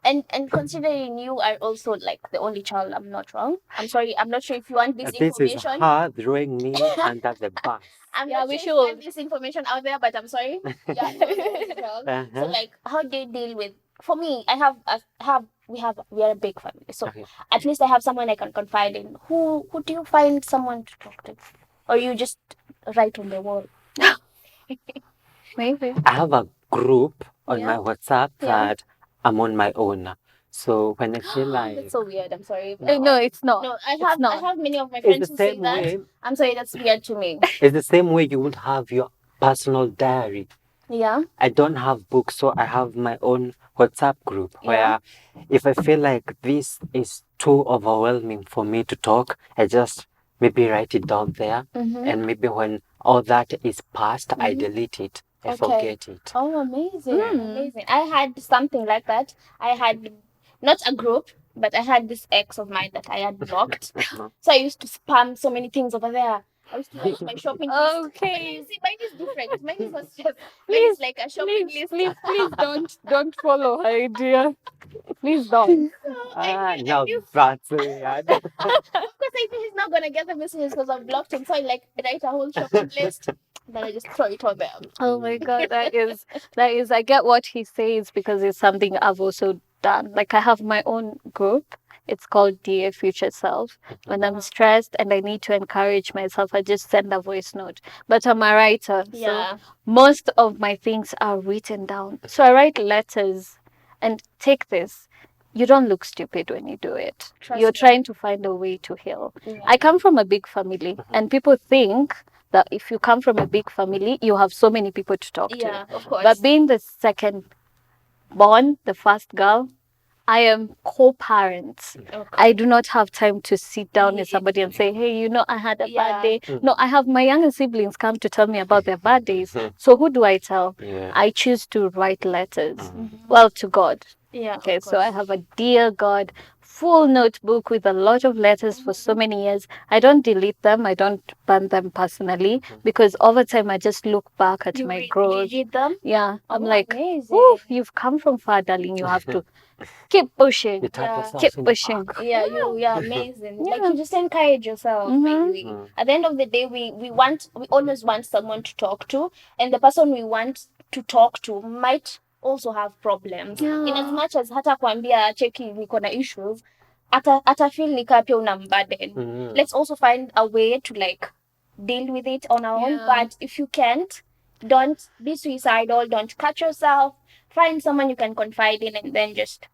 And considering you are also like the only child, I'm not wrong. I'm sorry, I'm not sure if you want this This is information. her throwing me under the bus. I'm not sure if you want this information out there, but I'm sorry. Yeah, you're the only child. So Uh-huh. like, how do you deal with? For me, we are a big family, so Okay. at least I have someone I can confide in. Who do you find someone to talk to, or you just write on the wall? Maybe. I have a group on Yeah. my WhatsApp Yeah. that I'm on my own. So when I feel like That's so weird. I'm sorry. No, it's not. No, It's I not. have many of my it's friends the who say same that. way, I'm sorry, that's weird to me. it's the same way you would have your personal diary. Yeah. I don't have books, so I have my own WhatsApp group where if I feel like this is too overwhelming for me to talk, I just maybe write it down there. And maybe when all that is past, I delete it. I forget it. Oh, amazing. Amazing. I had something like that. I had not a group, but I had this ex of mine that I had blocked. So I used to spam so many things over there. I used to write my shopping list. But Okay. you see, mine is different. Mine is not just. Mine is like a shopping list. Please don't follow her idea. Please don't. Now that's weird. Of course, I think he's not gonna get the messages because I've blocked him. So I like write a whole shopping list. Then I just throw it on there. Oh my god, that is I get what he says because it's something I've also done. Like I have my own group. It's called Dear Future Self. When I'm stressed and I need to encourage myself, I just send a voice note. But I'm a writer, Yeah. so most of my things are written down. So I write letters and take this. You don't look stupid when you do it. Trust You're me. trying to find a way to heal. Yeah. I come from a big family, and people think that if you come from a big family, you have so many people to talk to. Yeah, of course. But being the second born, the first girl, I am co-parent. Okay. I do not have time to sit down with somebody and say, hey, I had a bad day. No, I have my younger siblings come to tell me about their bad days. So who do I tell? Yeah. I choose to write letters. Well, to God. Yeah. Okay, of so I course. have a dear God full notebook with a lot of letters for so many years. I don't delete them. I don't burn them personally because over time I just look back at my growth. You read them? Yeah, I'm Oh, like, amazing. ooh, you've come from far, darling. You have to keep pushing. You tap Yeah. yourself Keep in the pushing. back. Yeah, amazing. Like Yeah. you just encourage yourself, basically. At the end of the day, we always want someone to talk to, and the person we want to talk to might also have problems. Yeah. In as much as hata kuambia cheki niko na issues, ata feel nika pia unamburden. Let's also find a way to like deal with it on our own. Yeah. But if you can't, don't be suicidal. Don't cut yourself. Find someone you can confide in, and then just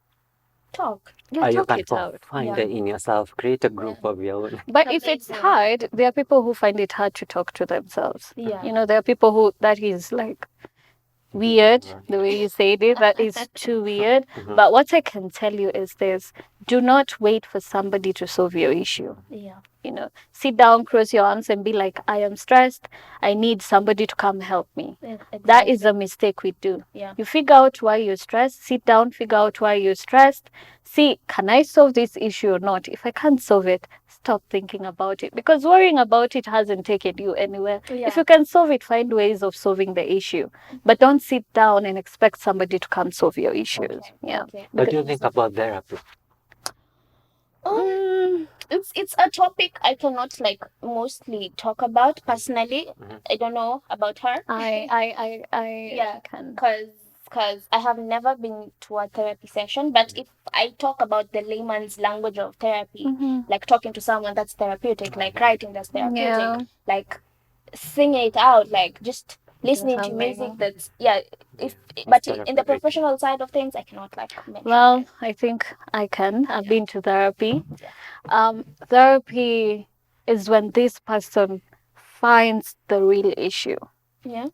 talk. Yeah, Or you talk can it out. find Yeah. it in yourself. Create a group of your own. But if it's Amazing. hard, there are people who find it hard to talk to themselves. Yeah. There are people who that is like weird the way you said it. That is too weird. But what I can tell you is this: do not wait for somebody to solve your issue. Yeah. Sit down, cross your arms, and be like, I am stressed. I need somebody to come help me. Exactly. That is a mistake we do. Yeah. You figure out why you're stressed, sit down, figure out why you're stressed. See, can I solve this issue or not? If I can't solve it, stop thinking about it because worrying about it hasn't taken you anywhere. Yeah. If you can solve it, find ways of solving the issue. But don't sit down and expect somebody to come solve your issues. Okay. Yeah. Okay. What do you think about therapy? It's a topic I cannot like mostly talk about personally. I don't know about her. I can. Because I have never been to a therapy session, but if I talk about the layman's language of therapy, like talking to someone, that's therapeutic, like writing, that's therapeutic, Yeah. like singing it out, like just listening to something. music, that's but in the therapeutic. professional side of things I cannot like mention. Well, I think I can. I've been to therapy. Therapy is when this person finds the real issue. Yeah.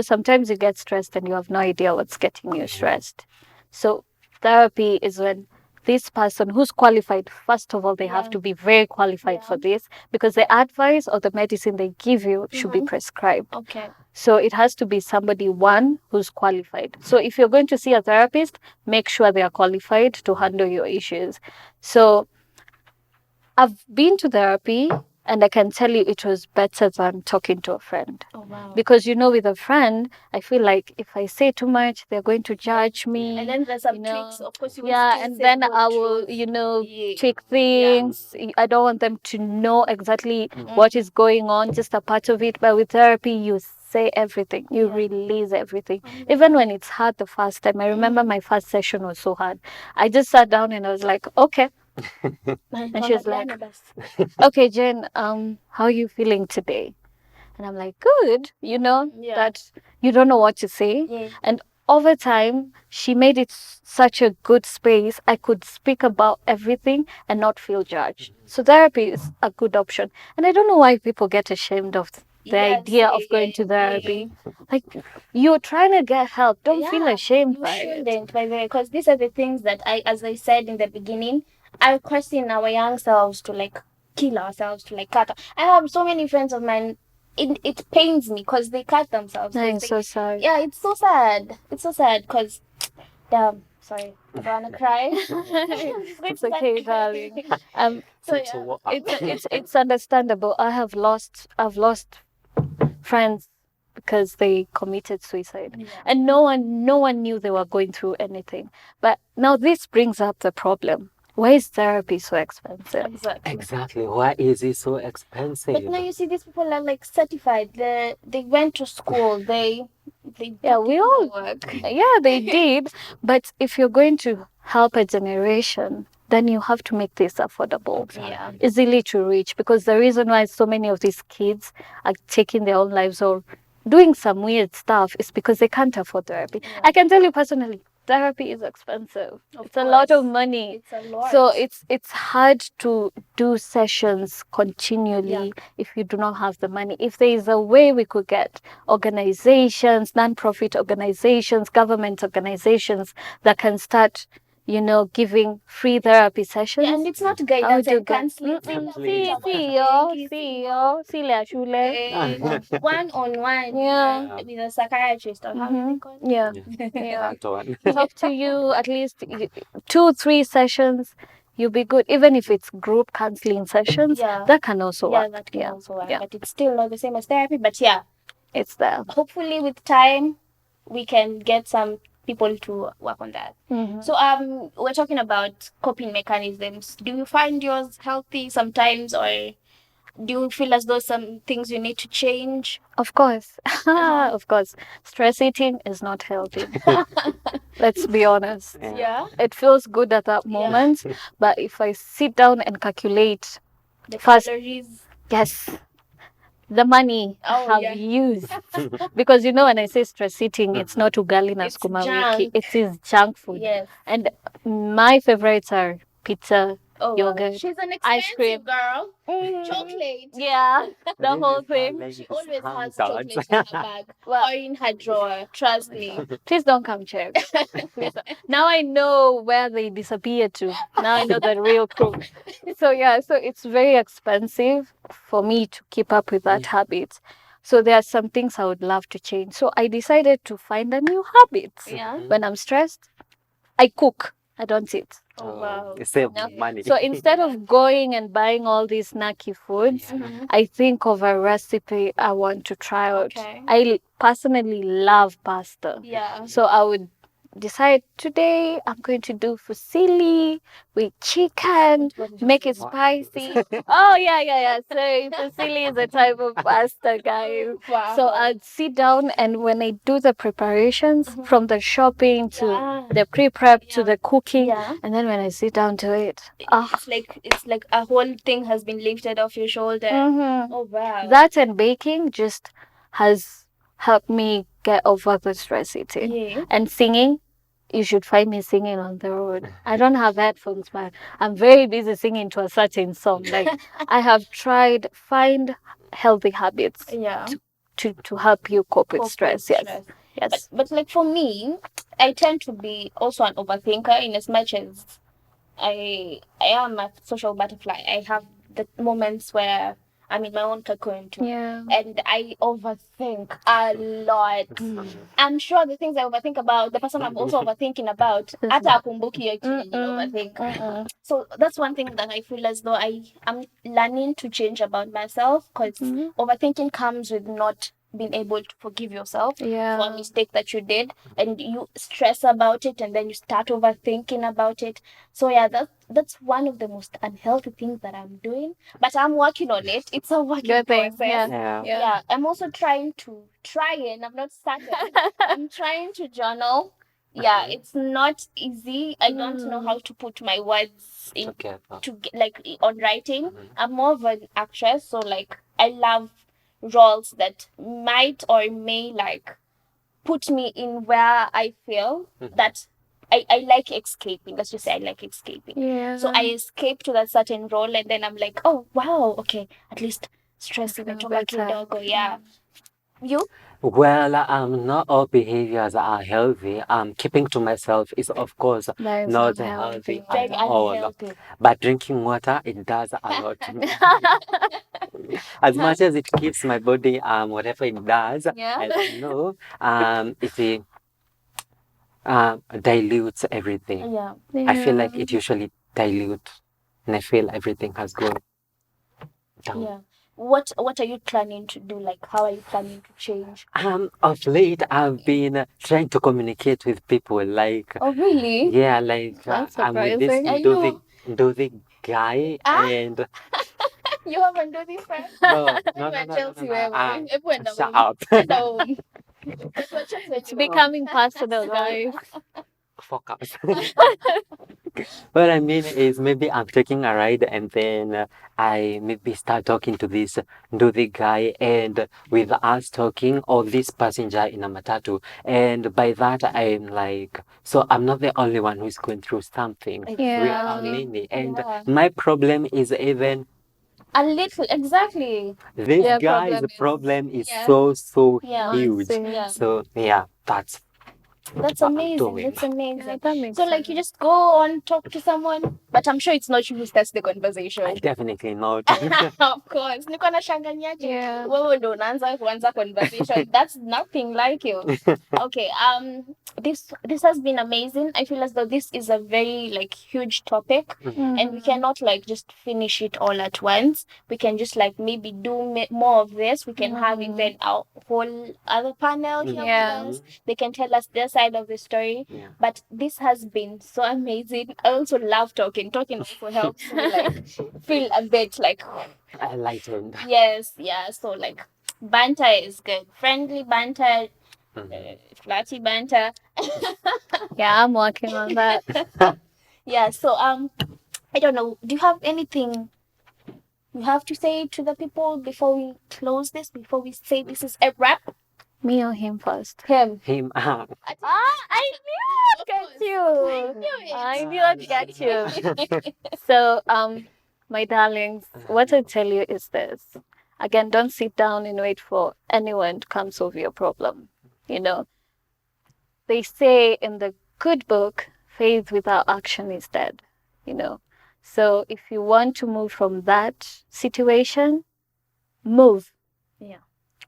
Sometimes you get stressed and you have no idea what's getting you stressed. So therapy is when this person who's qualified, first of all, they have to be very qualified for this because the advice or the medicine they give you should be prescribed. Okay. So it has to be somebody, one, who's qualified. So if you're going to see a therapist, make sure they are qualified to handle your issues. So I've been to therapy And I can tell you it was better than talking to a friend. Oh wow. Because, with a friend, I feel like if I say too much, they're going to judge me. And then there's some you know. tricks. Of course, you Yeah, want to and say then good I will, truth. Yeah. tweak things. I don't want them to know exactly what is going on, just a part of it. But with therapy, you say everything, you release everything. Even when it's hard the first time, I remember my first session was so hard. I just sat down and I was like, okay. And she was like, okay, Jen, how are you feeling today? And I'm like, good, that you don't know what to say. Yeah. And over time, she made it such a good space. I could speak about everything and not feel judged. So therapy is a good option. And I don't know why people get ashamed of the idea of going to therapy. Like, you're trying to get help. Don't feel ashamed by it. You shouldn't, by the way, because these are the things that as I said in the beginning, I question our young selves to like kill ourselves, to like cut. I have so many friends of mine. It pains me because they cut themselves. I'm so sorry. Yeah, it's so sad. It's so sad because, damn, sorry, I don't wanna cry. It's okay, darling. So It's understandable. I've lost friends because they committed suicide, and no one knew they were going through anything. But now this brings up the problem. Why is therapy so expensive? Exactly. Why is it so expensive? But now you see, these people are like certified. They went to school. They Yeah, we all work. yeah, they did. But if you're going to help a generation, then you have to make this affordable, easily to reach. Because the reason why so many of these kids are taking their own lives or doing some weird stuff is because they can't afford therapy. I can tell you personally, therapy is expensive. It's a lot of money. It's a lot. So it's hard to do sessions continually if you do not have the money. If there is a way we could get organizations, non-profit organizations, government organizations that can start, giving free therapy sessions. And it's not guidance and counseling. One-on-one. Yeah. With a psychiatrist or how do they call it? Yeah. That one. Talk to you at least 2-3 sessions. You'll be good. Even if it's group counseling sessions, that can also work. That can also work. But it's still not the same as therapy. But it's there. Hopefully, with time, we can get some people to work on that. So we're talking about coping mechanisms. Do you find yours healthy sometimes, or do you feel as though some things you need to change? Of course. Of course. Stress eating is not healthy. Let's be honest. Yeah. It feels good at that moment, but if I sit down and calculate The calories, yes, the money I have used. Because when I say stress eating, it's not ugali na sukuma wiki. It is junk food. Yes. And my favorites are pizza, yogurt, she's an ice cream, girl. Chocolate. Yeah, the whole thing. She always has chocolate in her bag or in her drawer. Trust me. Please don't come check. Please don't. Now I know where they disappear to. Now I know the real crew. So it's very expensive for me to keep up with that habit. So there are some things I would love to change. So I decided to find a new habit. Yeah. When I'm stressed, I cook. I don't eat. Oh wow. Save money. So instead of going and buying all these snacky foods, I think of a recipe I want to try out. Okay. I personally love pasta. Yeah. So I would decide today I'm going to do fusilli with chicken, make it spicy. Oh yeah. So fusilli is a type of pasta, guys. Wow. So I'd sit down, and when I do the preparations from the shopping to the pre-prep to the cooking, and then when I sit down to it, it's like a whole thing has been lifted off your shoulder. Oh wow. That and baking just has helped me get over the stress eating. Yeah. And singing, you should find me singing on the road. I don't have headphones, but I'm very busy singing to a certain song. Like I have tried find healthy habits to help you cope with stress. Yes. But like for me, I tend to be also an overthinker in as much as I am a social butterfly. I have the moments where I'm in my own cocoon too. Yeah. And I overthink a lot. I'm sure the things I overthink about, the person I'm also overthinking about, hata akumbuki hiyo kitu yenye overthink. So that's one thing that I feel as though I'm learning to change about myself, because overthinking comes with not being able to forgive yourself for a mistake that you did, and you stress about it, and then you start overthinking about it. So yeah, that's one of the most unhealthy things that I'm doing, but I'm working on it. It's a working process. Yeah, I'm also trying, and I've not started. I'm trying to journal. Yeah, it's not easy. I don't know how to put my words in like on writing. I'm more of an actress, so like I love roles that might or may like put me in where I feel that I like escaping. Let's just say I like escaping. Yeah. So I escape to that certain role, and then I'm like, oh wow, okay, at least stress imetoka kidogo. Yeah. You? Well, not all behaviors are healthy. Keeping to myself is, of course, That is not unhealthy. healthy Very at all. unhealthy. But drinking water, it does a lot to me. As much as it keeps my body, whatever it does, I know, it dilutes everything. Yeah. I feel like it usually dilutes, and I feel everything has gone down. Yeah. What are you planning to do? Like, how are you planning to change? Of late, I've been trying to communicate with people. Like, Oh really? yeah, like That's I'm with this surprising. Dozy guy, and You haven't done this, friend? no, Chelsea, shut up. It's becoming personal, guys. Focus. What I mean is maybe I'm taking a ride, and then I maybe start talking to this Dozy guy, and with us talking, or this passenger in a matatu, and by that I'm like, so I'm not the only one who's going through something. We are many, and my problem is even a little, exactly. this guy's problem is so huge. Yeah. So yeah, that's what I'm amazing. doing. That's amazing. Yeah, that makes So like you just go on, talk to someone, but I'm sure it's not you who starts the conversation. Definitely not. Of course. Niko na shanganyaje. Yeah. Wewe ndo unaanza kuanza conversation. That's nothing like you. Okay. This has been amazing. I feel as though this is a very like huge topic, and we cannot like just finish it all at once. We can just like maybe do more of this. We can have even our whole other panel here with us. They can tell us their side of the story. Yeah. But this has been so amazing. I also love talking. Talking also helps me like feel a bit like Enlightened. yes, yeah. So like banter is good. Friendly banter, flatty banter. Yeah, I'm working on that. Yeah. So I don't know. Do you have anything you have to say to the people before we close this? Before we say this is a wrap? Me or him first? Him. Him. I knew I'd get you. I knew I'd get you. So, my darlings, what I tell you is this. Again, don't sit down and wait for anyone to come solve your problem. You know, they say in the good book, faith without action is dead. You know, so if you want to move from that situation, move. Yeah.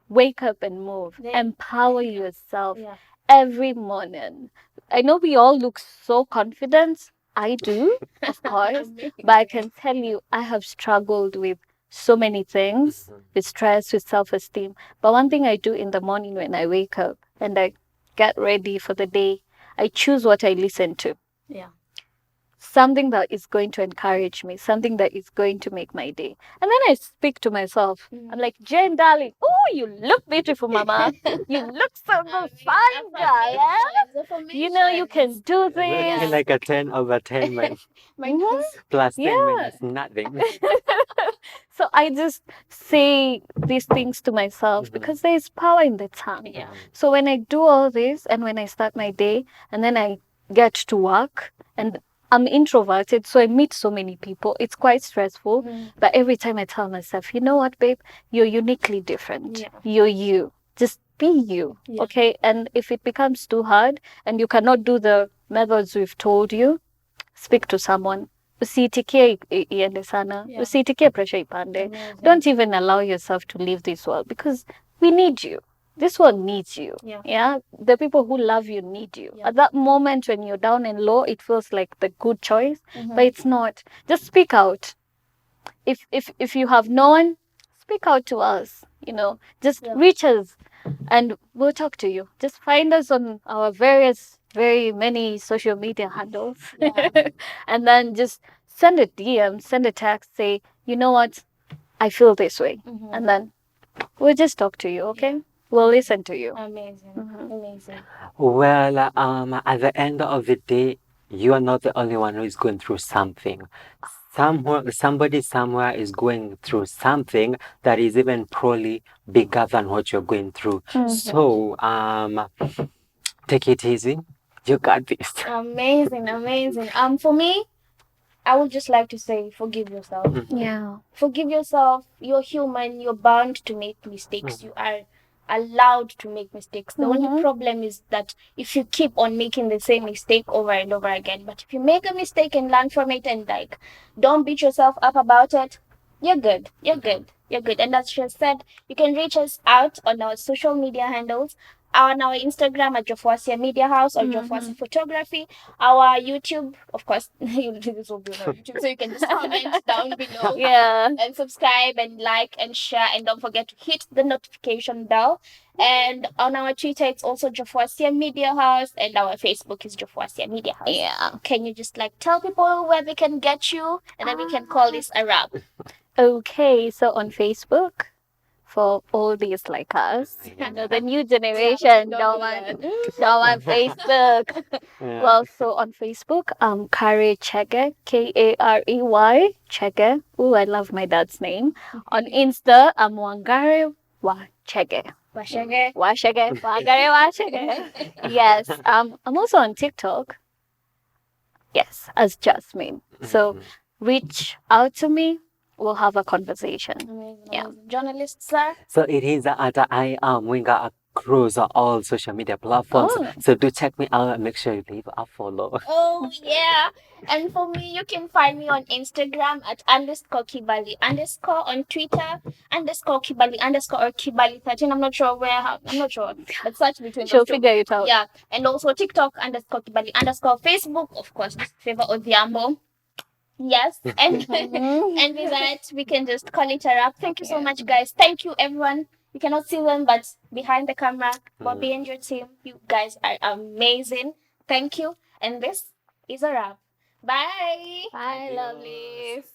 Wake up and move. Yeah. Empower yourself Yeah. every morning. I know we all look so confident. I do, of course. But I can tell you, I have struggled with so many things, with stress, with self-esteem. But one thing I do in the morning when I wake up and I get ready for the day, I choose what I listen to. Yeah. Something that is going to encourage me, something that is going to make my day. And then I speak to myself. I'm like, Jane, darling, oh, you look beautiful, mama. You look so good, fine, darling. You know, you can do this. Looking like a 10 over 10 plus 10 minus nothing. So I just say these things to myself because there is power in the tongue. Yeah. So when I do all this and when I start my day and then I get to work and I'm introverted, so I meet so many people. It's quite stressful. But every time I tell myself, you know what, babe, you're uniquely different. Yeah. You're you. Just be you. Yeah. Okay. And if it becomes too hard and you cannot do the methods we've told you, speak to someone. Usiitikie iende sana. Yeah. Usiitikie pressure ipande. Amazing. Don't even allow yourself to leave this world because we need you. This world needs you. Yeah. The people who love you need you. Yeah. At that moment when you're down and low, it feels like the good choice, Mhm. but it's not. Just speak out. If you have no one, speak out to us. Just Yeah. reach us, and we'll talk to you. Just find us on our very many social media handles, Yeah. and then just send a DM, send a text, say, you know what, I feel this way, Mhm. and then we'll just talk to you. Okay, we'll listen to you. Amazing. Mhm. Amazing. Well, at the end of the day, you are not the only one who is going through something. Somebody somewhere is going through something that is even probably bigger than what you're going through. So, take it easy. You got this. Amazing. Amazing. For me, I would just like to say, forgive yourself. Yeah. Forgive yourself. You're human. You're bound to make mistakes. You are allowed to make mistakes. The only problem is that if you keep on making the same mistake over and over again, but if you make a mistake and learn from it and like don't beat yourself up about it, you're good. You're good. You're good. And as she said, you can reach us out on our social media handles. On our Instagram at Jofuasia Media House or Jofuasia Photography. Our YouTube, of course, this will be on our YouTube, so you can just comment down below. Yeah. And subscribe and like and share, and don't forget to hit the notification bell. And on our Twitter, it's also Jofuasia Media House, and our Facebook is Jofuasia Media House. Yeah. Can you just like tell people where they can get you, and then we can call this a wrap? Okay, so on Facebook, for all these like us, the new generation, don't don't want Facebook. Well, so on Facebook, Kare Chege, Karey, Chege. Ooh, I love my dad's name. On Insta, I'm Wangare Wa Chege. Washege. Washege, Wangare Wa Chege. Yes, I'm also on TikTok. Yes, as Jasmine. So reach out to me. We'll have a conversation. Amazing, Yeah. amazing. Journalist, sir. So it is at I am Mwinga across all social media platforms. Oh. So do check me out and make sure you leave a follow. Oh yeah. And for me, you can find me on Instagram at _Kibali_ on Twitter _Kibali_ or Kibali 13. I'm not sure I'm not sure. But search between She'll those two. figure it out. Yeah. And also TikTok _Kibali_ Facebook, of course, Favour Odhiambo. Yes. And and with that we can just call it a wrap. Thank you so much, guys. Thank you, everyone. You cannot see them, but behind the camera, Bobby and your team, you guys are amazing. Thank you. And this is a wrap. Bye. Bye, lovelies.